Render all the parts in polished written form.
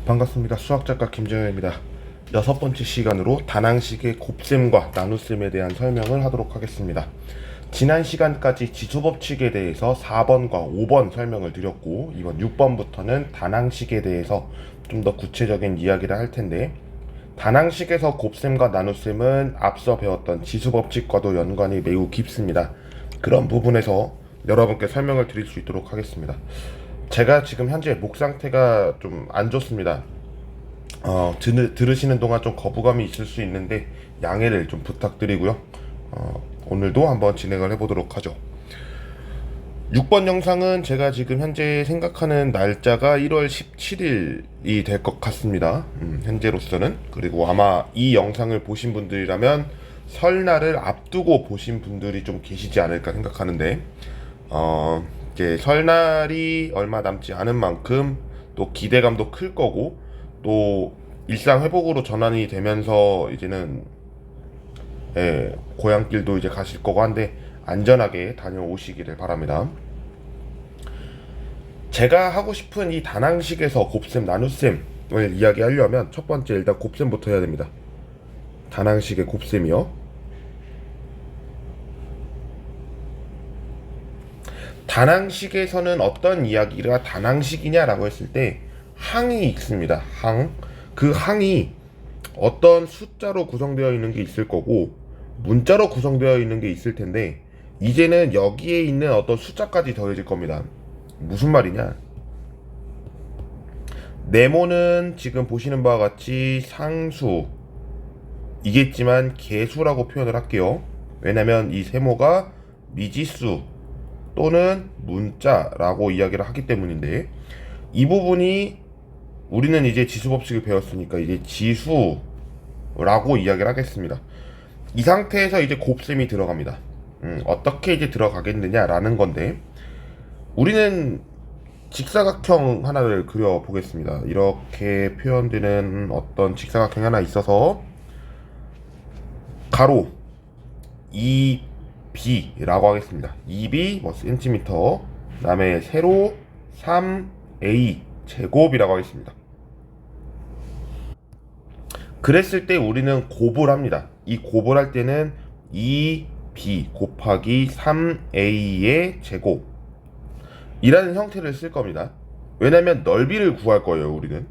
반갑습니다. 수학작가 김재현입니다. 여섯 번째 시간으로 다낭식의 곱셈과 나눗셈에 대한 설명을 하도록 하겠습니다. 지난 시간까지 지수법칙에 대해서 4번과 5번 설명을 드렸고, 이번 6번부터는 다낭식에 대해서 좀 더 구체적인 이야기를 할 텐데, 다낭식에서 곱셈과 나눗셈은 앞서 배웠던 지수법칙과도 연관이 매우 깊습니다. 그런 부분에서 여러분께 설명을 드릴 수 있도록 하겠습니다. 제가 지금 현재 목 상태가 좀 안 좋습니다. 들으시는 동안 좀 거부감이 있을 수 있는데 양해를 좀 부탁드리고요. 오늘도 한번 진행을 해보도록 하죠. 6번 영상은 제가 지금 현재 생각하는 날짜가 1월 17일이 될 것 같습니다. 현재로서는. 그리고 아마 이 영상을 보신 분들이라면 설날을 앞두고 보신 분들이 좀 계시지 않을까 생각하는데, 이제 설날이 얼마 남지 않은 만큼 또 기대감도 클 거고, 또 일상 회복으로 전환이 되면서 이제는 고향길도 이제 가실 거고 한데 안전하게 다녀오시기를 바랍니다. 제가 하고 싶은 이 다낭식에서 곱셈 나눗셈을 이야기하려면 첫 번째 일단 곱셈부터 해야 됩니다. 다낭식의 곱셈이요. 다낭식에서는 어떤 이야기가 다낭식이냐라고 했을 때 항이 있습니다. 항. 그 항이 어떤 숫자로 구성되어 있는 게 있을 거고 문자로 구성되어 있는 게 있을 텐데, 이제는 여기에 있는 어떤 숫자까지 더해질 겁니다. 무슨 말이냐? 네모는 지금 보시는 바와 같이 상수이겠지만 개수라고 표현을 할게요. 왜냐면 이 세모가 미지수 또는 문자라고 이야기를 하기 때문인데, 이 부분이 우리는 이제 지수법칙을 배웠으니까 이제 지수라고 이야기를 하겠습니다. 이 상태에서 이제 곱셈이 들어갑니다. 어떻게 이제 들어가겠느냐라는 건데, 우리는 직사각형 하나를 그려 보겠습니다. 이렇게 표현되는 어떤 직사각형이 하나 있어서 가로 2b라고 하겠습니다. 2b 뭐 센티미터, 그다음에 세로 3a 제곱이라고 하겠습니다. 그랬을 때 우리는 곱을 합니다. 이 곱을 할 때는 2b 곱하기 3a의 제곱 이라는 형태를 쓸 겁니다. 왜냐면 넓이를 구할 거예요. 우리는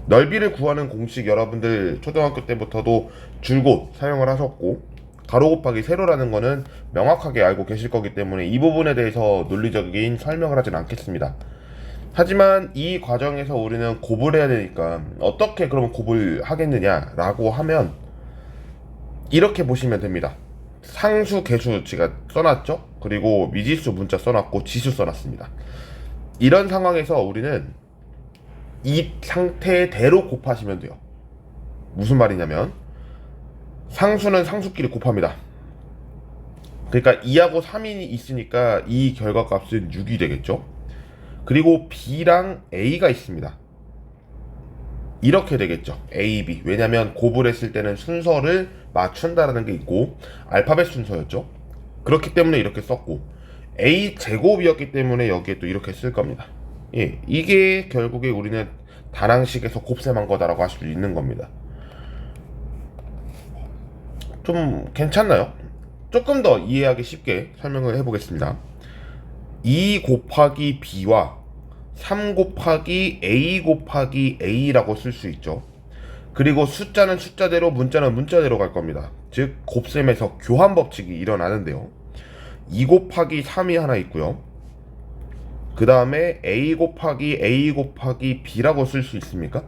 넓이를 구하는 공식 여러분들 초등학교 때부터도 줄곧 사용을 하셨고, 가로 곱하기 세로라는 거는 명확하게 알고 계실 거기 때문에 이 부분에 대해서 논리적인 설명을 하진 않겠습니다. 하지만 이 과정에서 우리는 곱을 해야 되니까 어떻게 그러면 곱을 하겠느냐라고 하면 이렇게 보시면 됩니다. 상수, 개수 제가 써놨죠? 그리고 미지수 문자 써놨고 지수 써놨습니다. 이런 상황에서 우리는 이 상태대로 곱하시면 돼요. 무슨 말이냐면 상수는 상수끼리 곱합니다. 그러니까 2하고 3이 있으니까 이 결과값은 6이 되겠죠. 그리고 B랑 A가 있습니다. 이렇게 되겠죠. A, B. 왜냐면 곱을 했을 때는 순서를 맞춘다라는 게 있고 알파벳 순서였죠. 그렇기 때문에 이렇게 썼고, A 제곱이었기 때문에 여기에 또 이렇게 쓸 겁니다. 예, 이게 결국에 우리는 다낭식에서 곱셈한 거다라고 할 수 있는 겁니다. 좀 괜찮나요? 조금 더 이해하기 쉽게 설명을 해보겠습니다. 2 곱하기 B와 3 곱하기 A 곱하기 A라고 쓸 수 있죠. 그리고 숫자는 숫자대로 문자는 문자대로 갈 겁니다. 즉 곱셈에서 교환 법칙이 일어나는데요. 2 곱하기 3이 하나 있고요. 그 다음에 A 곱하기 B라고 쓸 수 있습니까?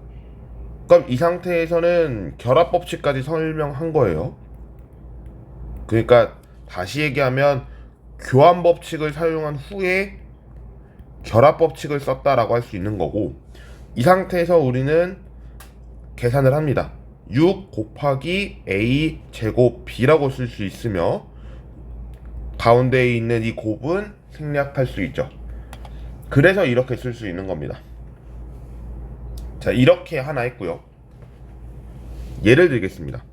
그럼 이 상태에서는 결합 법칙까지 설명한 거예요. 그러니까 다시 얘기하면 교환 법칙을 사용한 후에 결합 법칙을 썼다라고 할 수 있는 거고, 이 상태에서 우리는 계산을 합니다. 6 곱하기 A 제곱 B라고 쓸 수 있으며 가운데에 있는 이 곱은 생략할 수 있죠. 그래서 이렇게 쓸 수 있는 겁니다. 자, 이렇게 하나 했고요. 예를 들겠습니다.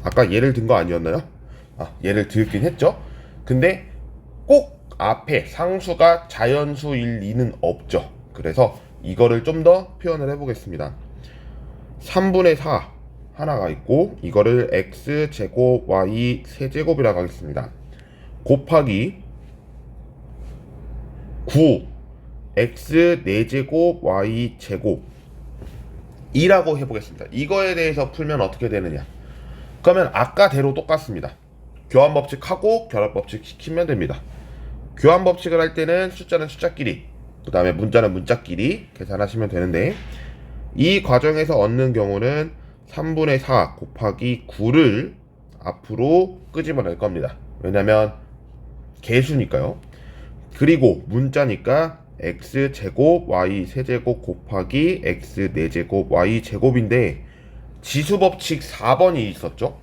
아까 예를 든 거 아니었나요? 예를 들긴 했죠. 근데 꼭 앞에 상수가 자연수일 리는 없죠. 그래서 이거를 좀 더 표현을 해보겠습니다. 3분의 4 하나가 있고 이거를 x제곱 y 세제곱이라고 하겠습니다. 곱하기 9 x 4제곱 y 제곱 이라고 해보겠습니다. 이거에 대해서 풀면 어떻게 되느냐, 그러면 아까대로 똑같습니다. 교환법칙하고 결합법칙 시키면 됩니다. 교환법칙을 할 때는 숫자는 숫자끼리, 그 다음에 문자는 문자끼리 계산하시면 되는데, 이 과정에서 얻는 경우는 3분의 4 곱하기 9를 앞으로 끄집어낼 겁니다. 왜냐면 개수니까요. 그리고 문자니까 x제곱 y 세제곱 곱하기 x 4제곱 y 제곱인데 지수법칙 4번이 있었죠.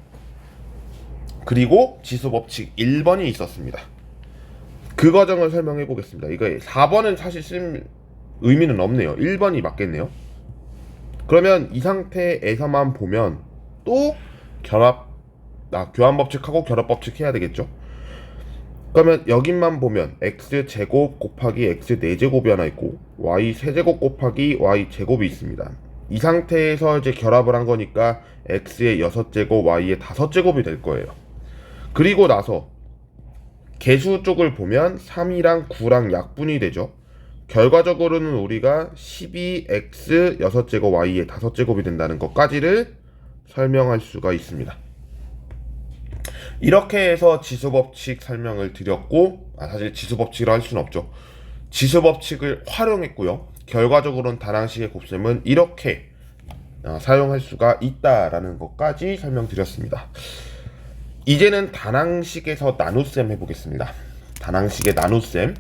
그리고 지수법칙 1번이 있었습니다. 그 과정을 설명해 보겠습니다. 이거 4번은 사실 쓸 의미는 없네요. 1번이 맞겠네요. 그러면 이 상태에서만 보면 또 교환법칙하고 결합법칙 해야 되겠죠. 그러면 여기만 보면 x제곱 곱하기 x 4제곱이 하나 있고 y 세제곱 곱하기 y 제곱이 있습니다. 이 상태에서 이제 결합을 한 거니까 x의 6제곱 y의 5제곱이 될 거예요. 그리고 나서 개수 쪽을 보면 3이랑 9랑 약분이 되죠. 결과적으로는 우리가 12x 6제곱 y의 5제곱이 된다는 것까지를 설명할 수가 있습니다. 이렇게 해서 지수법칙 설명을 드렸고, 사실 지수법칙이라 할 수는 없죠. 지수법칙을 활용했고요. 결과적으로는 다낭식의 곱셈은 이렇게 사용할 수가 있다라는 것까지 설명드렸습니다. 이제는 다낭식에서 나눗셈 해보겠습니다. 다낭식의 나눗셈.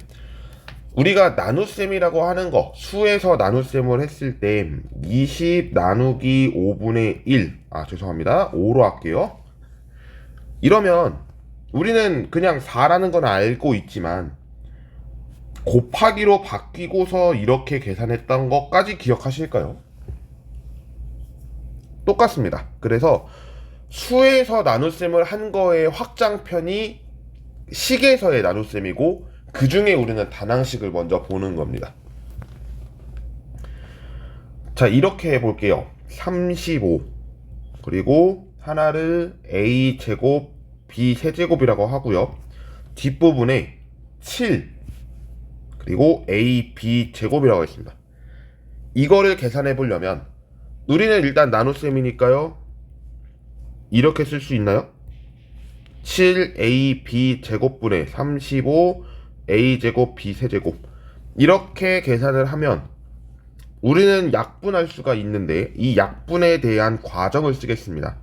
우리가 나눗셈이라고 하는 거, 수에서 나눗셈을 했을 때 20 나누기 5분의 1, 죄송합니다. 5로 할게요. 이러면 우리는 그냥 4라는 건 알고 있지만 곱하기로 바뀌고서 이렇게 계산했던 것까지 기억하실까요? 똑같습니다. 그래서 수에서 나눗셈을 한 거의 확장편이 식에서의 나눗셈이고, 그 중에 우리는 다낭식을 먼저 보는 겁니다. 자, 이렇게 해볼게요. 35 그리고 하나를 a 제곱 b 세제곱이라고 하고요. 뒷부분에 7 그리고 a b 제곱이라고 했습니다. 이거를 계산해 보려면 우리는 일단 나눗셈이니까요. 이렇게 쓸 수 있나요? 7ab 제곱분의 35a 제곱 b 세제곱, 이렇게 계산을 하면 우리는 약분할 수가 있는데 이 약분에 대한 과정을 쓰겠습니다.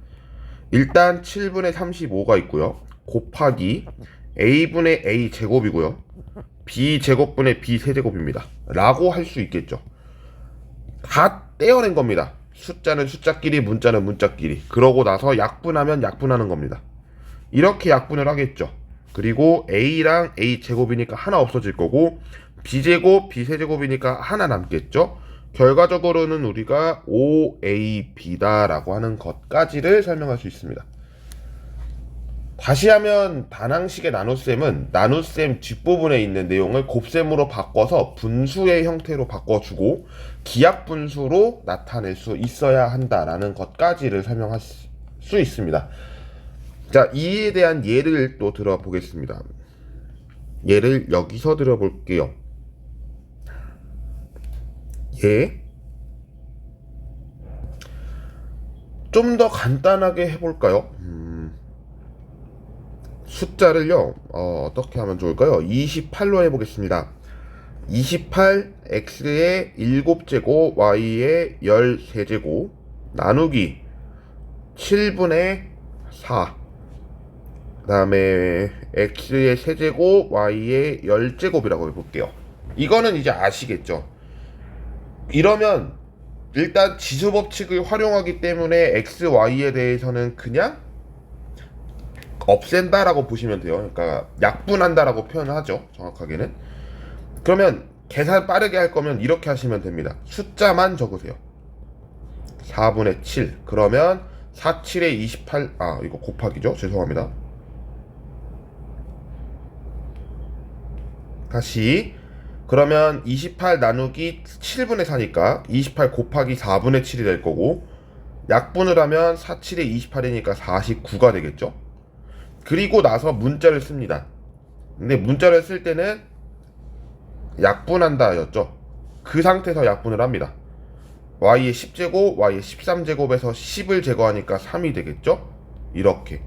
일단 7분의 35가 있고요. 곱하기 a분의 a 제곱이고요. b 제곱분의 b 세제곱입니다. 라고 할 수 있겠죠. 다 떼어낸 겁니다. 숫자는 숫자끼리, 문자는 문자끼리. 그러고 나서 약분하면 약분하는 겁니다. 이렇게 약분을 하겠죠. 그리고 a랑 a 제곱이니까 하나 없어질 거고, b 제곱, b 세제곱이니까 하나 남겠죠. 결과적으로는 우리가 5ab다 라고 하는 것까지를 설명할 수 있습니다. 다시 하면 다낭식의 나눗셈은 나눗셈 뒷부분에 있는 내용을 곱셈으로 바꿔서 분수의 형태로 바꿔주고 기하분수로 나타낼 수 있어야 한다라는 것까지를 설명할 수 있습니다. 자, 이에 대한 예를 또 들어보겠습니다. 예를 여기서 들어볼게요. 좀 더 간단하게 해볼까요? 숫자를요, 어떻게 하면 좋을까요? 28로 해보겠습니다. 28, x의 7제곱, y의 13제곱, 나누기 7분의 4, 그 다음에 x의 세제곱, y의 10제곱이라고 해볼게요. 이거는 이제 아시겠죠? 이러면 일단 지수법칙을 활용하기 때문에 x, y에 대해서는 그냥 없앤다라고 보시면 돼요. 그러니까 약분한다라고 표현을 하죠. 정확하게는. 그러면 계산 빠르게 할 거면 이렇게 하시면 됩니다. 숫자만 적으세요. 4분의 7. 그러면 4, 7에 28. 이거 곱하기죠. 죄송합니다. 다시 그러면 28 나누기 7분의 4니까 28 곱하기 4분의 7이 될 거고, 약분을 하면 4, 7에 28이니까 49가 되겠죠. 그리고 나서 문자를 씁니다. 근데 문자를 쓸 때는 약분한다 였죠. 그 상태에서 약분을 합니다. y의 10제곱, y의 13제곱에서 10을 제거하니까 3이 되겠죠. 이렇게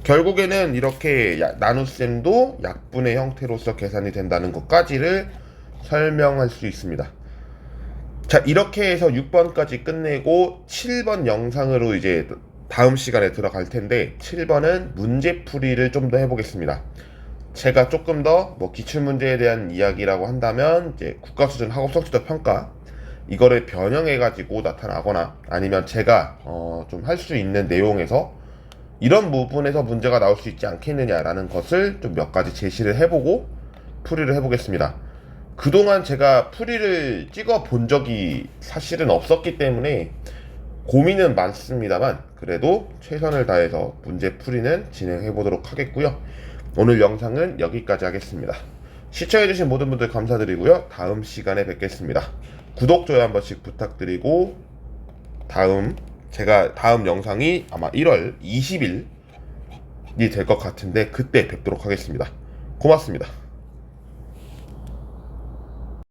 결국에는 이렇게 나눗셈도 약분의 형태로서 계산이 된다는 것까지를 설명할 수 있습니다. 자, 이렇게 해서 6번까지 끝내고 7번 영상으로 이제 다음 시간에 들어갈 텐데, 7번은 문제풀이를 좀 더 해보겠습니다. 제가 조금 더 뭐 기출문제에 대한 이야기라고 한다면 이제 국가수준 학업성취도 평가 이거를 변형해가지고 나타나거나, 아니면 제가 좀 할 수 있는 내용에서 이런 부분에서 문제가 나올 수 있지 않겠느냐라는 것을 좀 몇 가지 제시를 해보고 풀이를 해보겠습니다. 그동안 제가 풀이를 찍어 본 적이 사실은 없었기 때문에 고민은 많습니다만, 그래도 최선을 다해서 문제 풀이는 진행해 보도록 하겠고요. 오늘 영상은 여기까지 하겠습니다. 시청해주신 모든 분들 감사드리고요. 다음 시간에 뵙겠습니다. 구독, 좋아요 한 번씩 부탁드리고, 제가 다음 영상이 아마 1월 20일이 될 것 같은데 그때 뵙도록 하겠습니다. 고맙습니다.